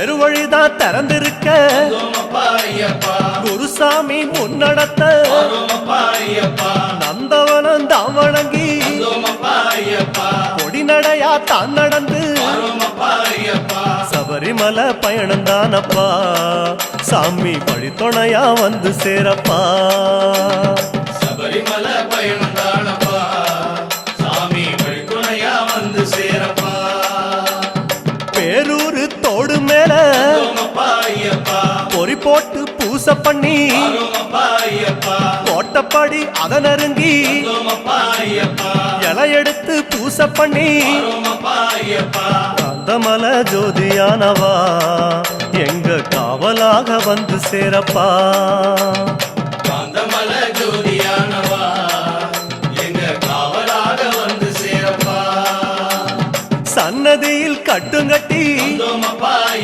பெருவழிதான் திறந்திருக்க குருசாமி முன்னடத்த நந்தவனம் தான் வணங்கி கொடிநடையா தான் நடந்து சபரிமலை பயணம் தானப்பா சாமி வழித்துணையா வந்து சேரப்பா சபரிமலை பயணம் தானப்பா சாமி வழித்துணையா வந்து சேரப்பா பேரூரு தோடு மேல பொறி போட்டு பூச பண்ணி கோட்டப்படி அத நெருங்கி இலை எடுத்து பூச பண்ணி காந்தமல ஜோதியானவா எங்க காவலாக வந்து சேரப்பா காந்தமல ஜோதியானவா எங்க காவலாக வந்து சேரப்பா சன்னதியில் கட்டுங்கட்டி